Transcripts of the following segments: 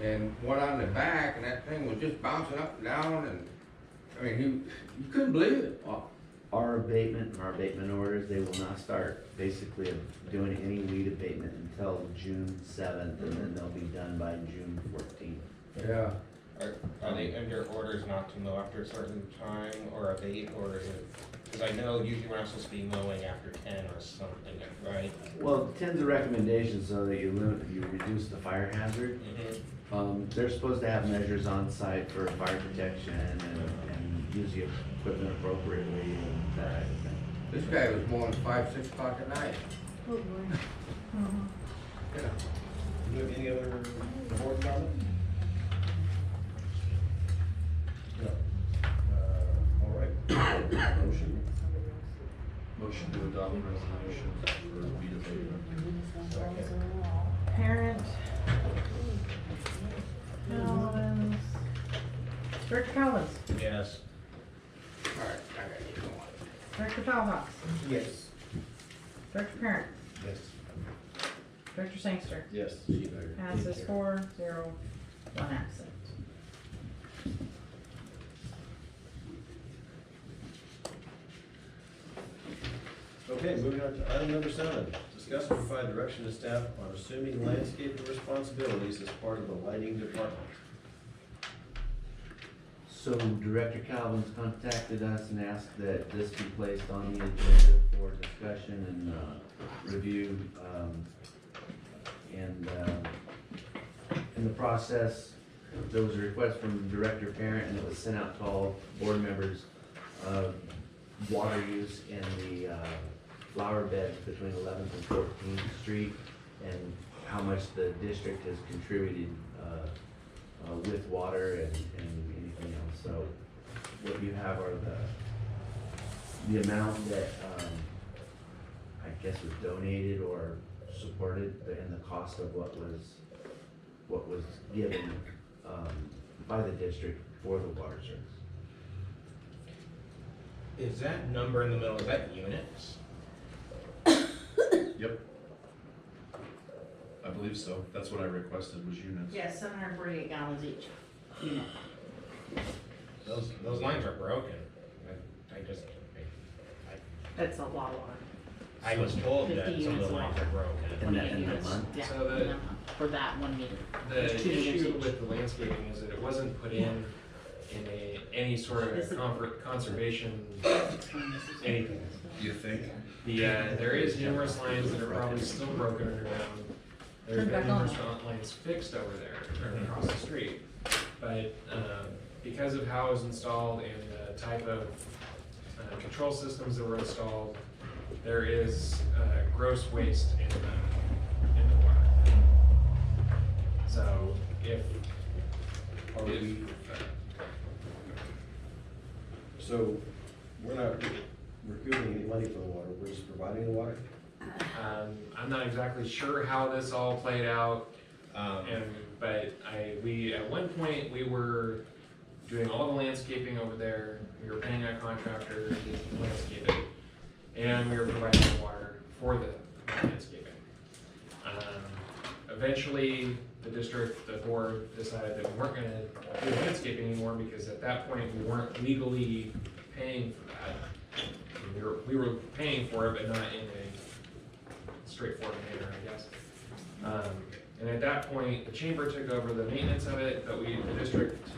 and one on the back, and that thing was just bouncing up and down, and, I mean, you couldn't believe it. Our abatement orders, they will not start basically doing any weed abatement until June 7th, and then they'll be done by June 14th. Yeah. Are they under orders not to mow after a certain time or abate, or is it, because I know usually we're not supposed to be mowing after 10 or something, right? Well, 10's a recommendation so that you reduce the fire hazard. They're supposed to have measures on site for fire protection and use the equipment appropriately and that type of thing. This guy was mowing 5, 6 o'clock at night. Oh, boy. Yeah. Do you have any other board comments? No. All right. Motion to adopt resolution for weed abatement. Parent. Collins. Director Collins. Yes. All right, I gotta get going. Director Talhoff. Yes. Director Parent. Yes. Director Sangster. Yes. Passes 4-0, 1 absent. Okay, moving on to item number 7. Discuss and provide direction to staff on assuming landscaping responsibilities as part of the lighting department. So Director Calvin's contacted us and asked that this be placed on the agenda for discussion and review. In the process, there was a request from Director Parent, and it was sent out to all board members of water use in the flower beds between 11th and 14th Street, and how much the district has contributed with water and anything else. So what you have are the amount that I guess was donated or supported, and the cost of what was given by the district for the water service. Is that number in the middle, is that units? Yep. I believe so. That's what I requested, was units. Yes, 748 gallons each. Those lines are broken. I just, That's a lot of water. I was told that 50 some of the units lines long. are broken. In that 28 units. month? Yeah, So the- in that month, for that 1 meter. The There's 2 meters issue each. with the landscaping is that it wasn't put in any sort This of is- conservation, anything. You think? There is numerous lines that are probably still broken underground. There's Turn been back on. numerous lines fixed over there, or across the street. But, because of how it was installed and the type of, control systems that were installed, there is, gross waste in the water. So, Are we, so we're not recouping any money for the water, we're just providing the water? I'm not exactly sure how this all played out, but at one point, we were doing all the landscaping over there. We were paying a contractor to do the landscaping, and we were providing the water for the landscaping. Eventually, the board decided that we weren't gonna do landscaping anymore, because at that point, we weren't legally paying for that. We were paying for it, but not in a straightforward manner, I guess. And at that point, the chamber took over the maintenance of it, but the district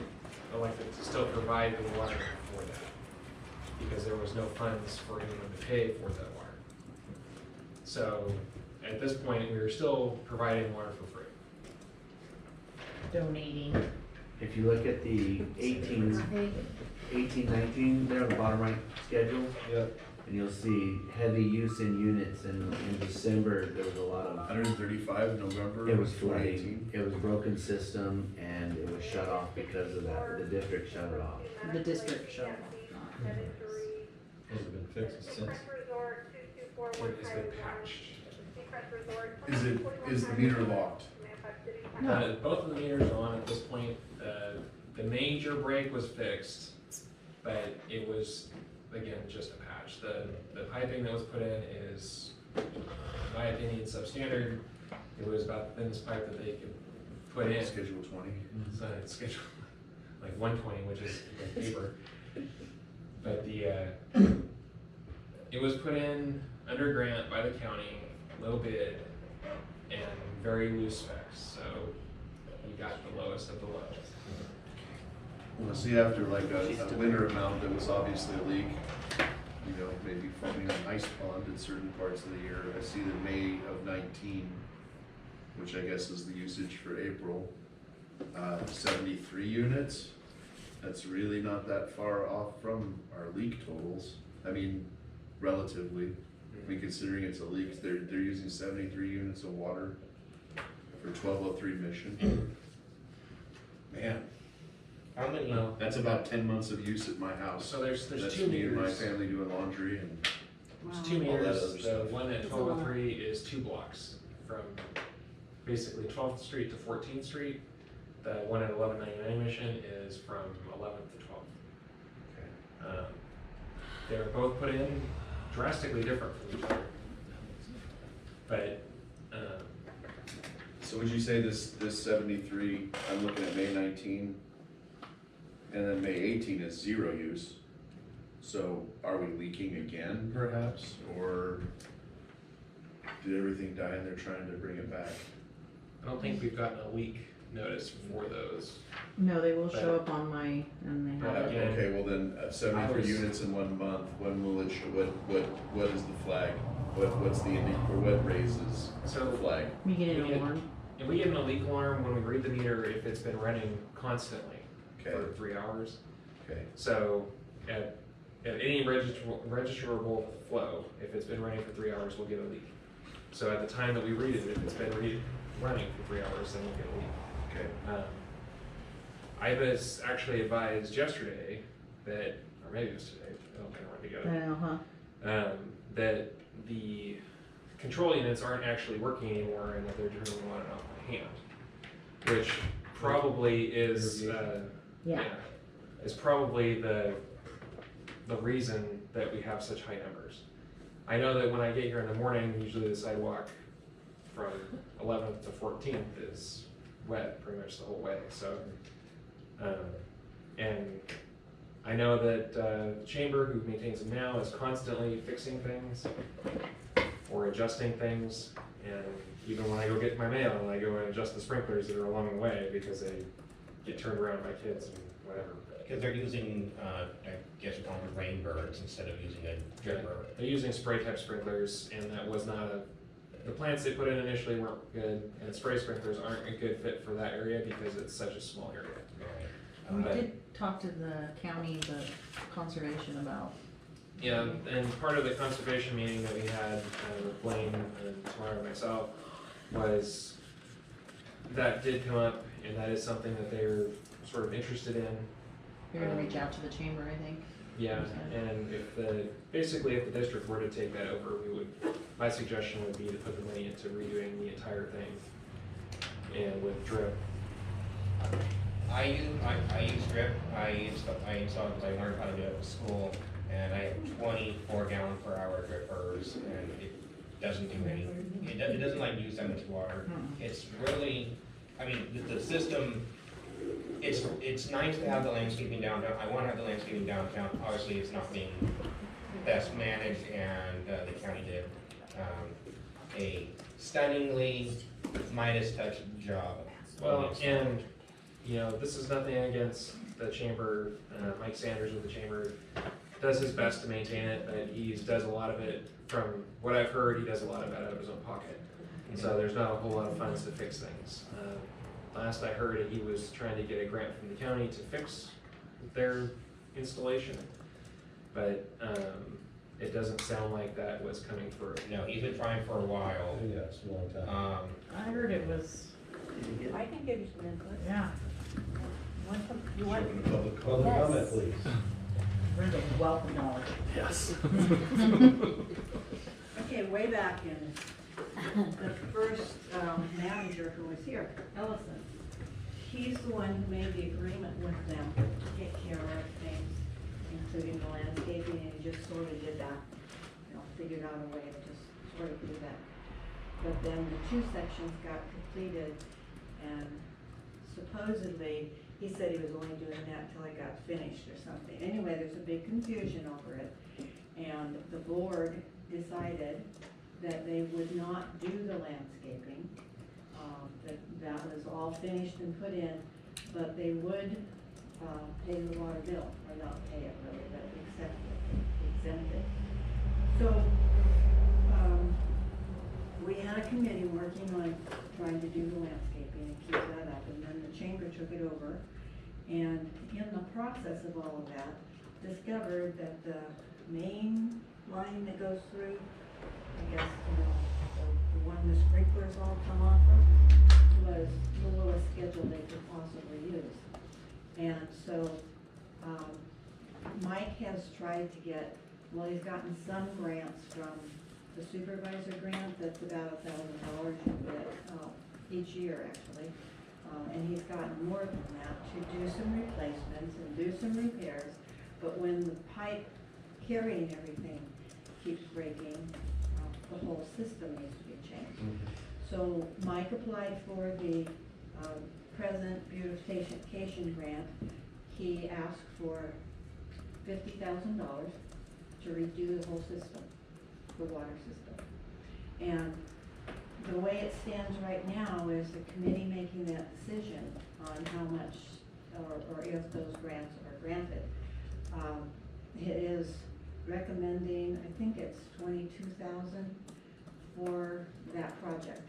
elected to still provide the water for that, because there was no funds for anyone to pay for that water. So, at this point, we were still providing water for free. Donating. If you look at the 18-19 there on the bottom right schedule, Yep. and you'll see heavy use in units, and in December, there was a lot of, 135 November it was 2018. flooding, it was broken system, and it was shut off because of that, the district shut it off. The district showed. Has it been fixed since? It's been patched. Is the meter locked? Both of the meters are on at this point. The major break was fixed, but it was, again, just a patch. The piping that was put in is, in my opinion, substandard. It was about the thinnest pipe that they could put in. Schedule 20. So it's scheduled like 120, which is the paper. But it was put in under grant by the county, low bid, and very loose specs. So we got the lowest of the low. Well, see, after like a winter amount that was obviously a leak, you know, maybe forming an ice pond in certain parts of the year. I see that May of 19, which I guess is the usage for April, 73 units. That's really not that far off from our leak totals. I mean, relatively. I mean, considering it's a leak, they're using 73 units of water for 1203 mission. Man, How many? Well, that's about 10 months of use at my house. so there's That's 2 me and my meters. family doing laundry and There's 2 All that meters. other The stuff. one at That's a lot. 1203 is 2 blocks from basically 12th Street to 14th Street. The one at 1199 Mission is from 11th to 12th. They're both put in drastically different from each other. But so would you say this 73, I'm looking at May 19, and then May 18 is 0 use. So are we leaking again perhaps, or did everything die and they're trying to bring it back? I don't think we've gotten a leak notice for those. No, they will show up on my, and they have it. Yeah. Okay, well then, 73 I was- units in 1 month, when will it show, what is the flag? What's the, or what raises So- the flag? You get We an get- alarm. And we get an leak alarm when we read the meter if it's been running constantly Okay, for 3 hours. okay, So at any registerable flow, if it's been running for 3 hours, we'll get a leak. So at the time that we read it, if it's been running for 3 hours, then we'll get a leak. okay. I was actually advised yesterday that, or maybe it was today, they all kind of run I together, know, huh? that the control units aren't actually working anymore and that they're turning on and off by hand, which probably is, Yeah. is probably the reason that we have such high numbers. I know that when I get here in the morning, usually the sidewalk from 11th to 14th is wet pretty much the whole way, so. And I know that the chamber who maintains them now is constantly fixing things or adjusting things. And even when I go get my mail, I go and adjust the sprinklers that are along the way because they get turned around by kids and whatever. Because they're using, I guess you call them rain birds instead of using a dripper. They're using spray type sprinklers, and that was not the plants they put in initially weren't good, and spray sprinklers aren't a good fit for that area because it's such a small area. We But- did talk to the county, the conservation about. Yeah, and part of the conservation meeting that we had with Blaine and Tamara and myself was that did come up, and that is something that they're sort of interested in. You're gonna reach out to the chamber, I think. Yeah, and if basically if the district were to take that over, my suggestion would be to put the money into redoing the entire thing and with drip. I use drip, I installed because I learned how to do it at school, and I have 24 gallon per hour drippers, and it doesn't do anything. It doesn't like use that much water. It's really, I mean, the system, it's nice to have the landscaping downtown. I want to have the landscaping downtown. Obviously, it's not being best managed, and the county did a stunningly Midas touch job. Well, and, you know, this is nothing against the chamber. Mike Sanders with the chamber does his best to maintain it, but he does a lot of it, from what I've heard, he does a lot of it out of his own pocket. So there's not a whole lot of funds to fix things. Last I heard, he was trying to get a grant from the county to fix their installation, but it doesn't sound like that was coming through. No, he's been trying for a while. Yeah, it's a long time. I heard it was, I can give you some input. yeah, You want, Open the public Public Yes. comment, please. really wealth of knowledge. Yes. okay, way back in the first manager who was here, Ellison, he's the one who made the agreement with them to take care of things, including the landscaping, and he just sort of did that, you know, figured out a way to just sort of do that. But then the 2 sections got completed, and supposedly, he said he was only doing that till it got finished or something. Anyway, there's a big confusion over it, and the board decided that they would not do the landscaping. That was all finished and put in, but they would, pay the water bill, or not pay it really, but exempt it. So, we had a committee working on trying to do the landscaping and keep that up, and then the chamber took it over. And in the process of all of that, discovered that the main line that goes through, I guess, the one the sprinklers all come off of, was the lowest schedule they could possibly use. And so, Mike has tried to get, well, he's gotten some grants from the supervisor grant, that's about $1,000 you get, each year actually. And he's gotten more than that to do some replacements and do some repairs. But when the pipe carrying everything keeps breaking, the whole system needs to be changed. So Mike applied for the present beautification grant. He asked for $50,000 to redo the whole system, the water system. And the way it stands right now is the committee making that decision on how much, or if those grants are granted. It is recommending, I think it's $22,000 for that project,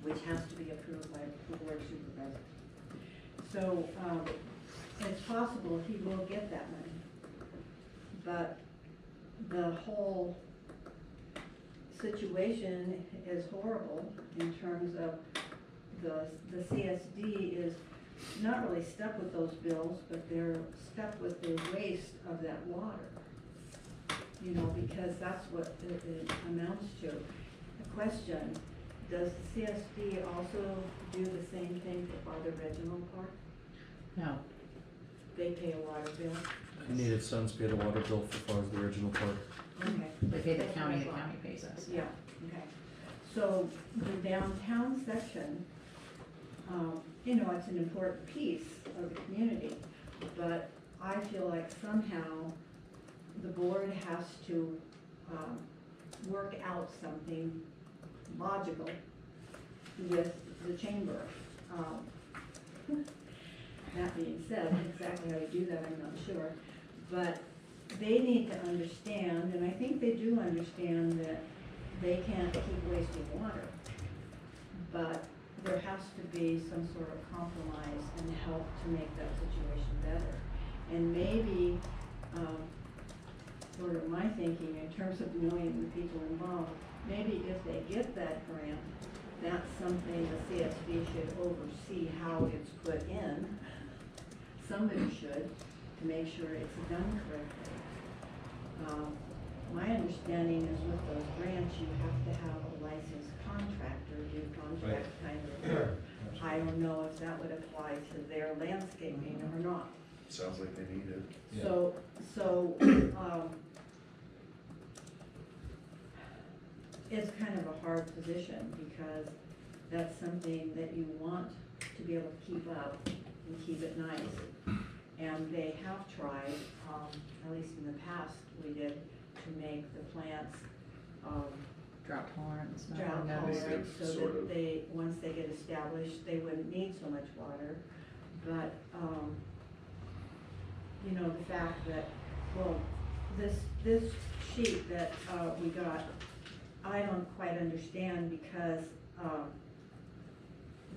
which has to be approved by the board supervisor. So, it's possible he will get that money, but the whole situation is horrible in terms of the CSD is not really stuck with those bills, but they're stuck with the waste of that water. You know, because that's what it amounts to. The question, does the CSD also do the same thing for Father Reginald Park? No, They pay a water bill? Needed Sons paid a water bill for far as the original park. Okay. they pay the That's county what I thought. pays us. Yeah, okay. So the downtown section, you know, it's an important piece of the community, but I feel like somehow the board has to, work out something logical with the chamber. That being said, exactly how you do that, I'm not sure, but they need to understand, and I think they do understand, that they can't keep wasting water. But there has to be some sort of compromise and help to make that situation better. And maybe, sort of my thinking in terms of knowing the people involved, maybe if they get that grant, that's something the CSD should oversee how it's put in. Somebody should, to make sure it's done correctly. My understanding is with those grants, you have to have a licensed contractor do contract kind of work. I don't know if that would apply to their landscaping or not. Sounds like they need it. Yeah. So, it's kind of a hard position because that's something that you want to be able to keep up and keep it nice. And they have tried, at least in the past, we did, to make the plants, Drought tolerance. drought tolerant, so Sort that of. they, once they get established, they wouldn't need so much water. But, you know, the fact that, well, this sheet that, we got, I don't quite understand because,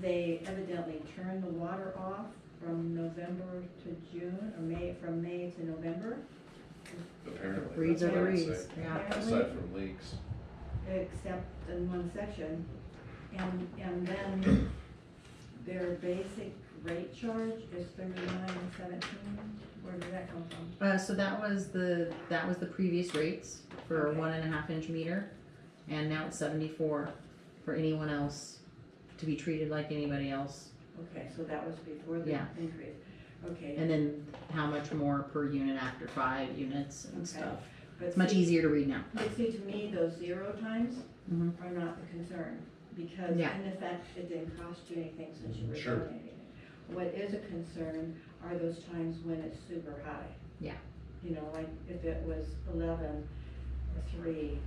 they evidently turned the water off from November to June, or from May to November, Apparently. Reeds that's are the what I would reeds, say. yeah. Aside from leaks. except in one section. And then their basic rate charge is $39.17. Where did that come from? So that was the previous rates for Okay. 1.5 inch meter, and now it's 74 for anyone else to be treated like anybody else. Okay, so that was before the Yeah. increase. Okay. And then how much more per unit after 5 units and Okay. stuff. But It's much see- easier to read now. But see, to me, those 0 times Mhm. are not the concern, because Yeah. in effect, it didn't cost you anything since you were Sure. donating it. what is a concern are those times when it's super high. Yeah. You know, like if it was 11 or 3.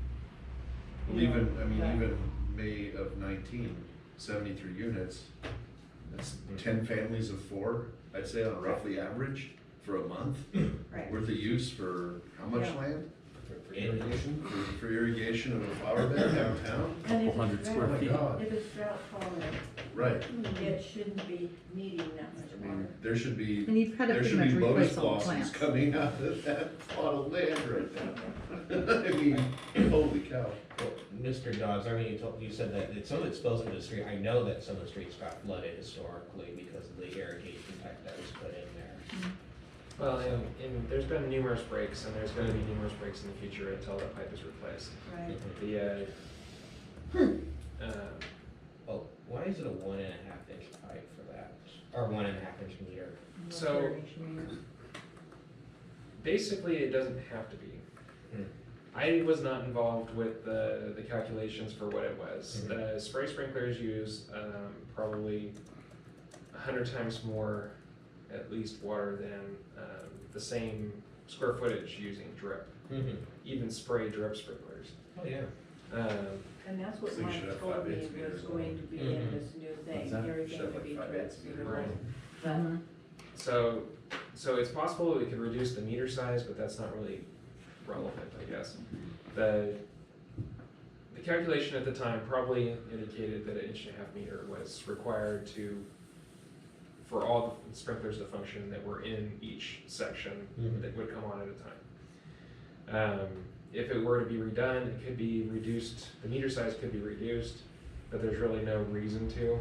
Well, you know, even, I mean, but- even May of 19, 73 units, that's 10 families of 4, I'd say on roughly average for a month Right. worth of use for how much Yeah. land? For irrigation? For irrigation of a flower bed downtown? And if Couple hundred it's square drought- feet. Oh my God. If it's drought tolerant, Right, it shouldn't be needing that much I mean, water. there should be, And you've had to there pretty should be much lotus replace all the blossoms plants. coming out of that plot of land right now. I mean, holy cow. Well, Mr. Dodds, I mean, you said that some of it's spills into the street. I know that some of the streets got flooded historically because of the irrigation pipe that was put in there. Well, and there's been numerous breaks, and there's gonna be numerous breaks in the future until that pipe is replaced. Right. The, Well, why is it a 1.5-inch pipe for that? Or 1.5-inch meter? So- basically, it doesn't have to be. Hmm. I was not involved with the calculations for what it was. Mhm. The spray sprinklers use, probably 100 times more, at least, water than, the same square footage using drip, even spray drip sprinklers. Oh, yeah. And that's what So you should Mike have told 5/8 me was meters on going it. to be in Mhm. this new thing, What's that? everything Should have would be like 5/8 drips. meters. Right. But Mhm. So it's possible that we could reduce the meter size, but that's not really relevant, I guess. The calculation at the time probably indicated that an 1.5 meter was required for all the sprinklers to function that were in each section Mhm. that would come on at a time. If it were to be redone, it could be reduced, the meter size could be reduced, but there's really no reason to.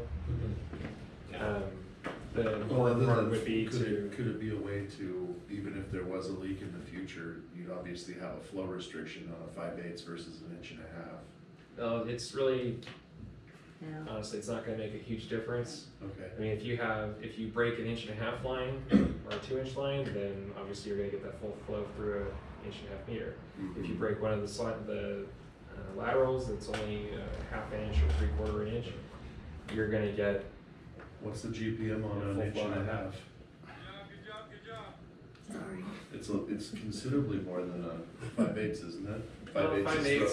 The Well, important other part than, would be could to. it be a way to, even if there was a leak in the future, you'd obviously have a flow restriction on a 5/8 versus an 1.5 inch? No, it's really, Yeah. honestly, it's not gonna make a huge difference. Okay. I mean, if you break an 1.5 inch line or a 2 inch line, then obviously you're gonna get that full flow through an 1.5 inch meter. If you break one of the laterals that's only a 1/2 inch or 3/4 inch, you're gonna get, What's the GPM on an Full 1.5 inch? Sorry. It's considerably more than a 5/8, isn't it? Well, 5/8 is 5/8 roughly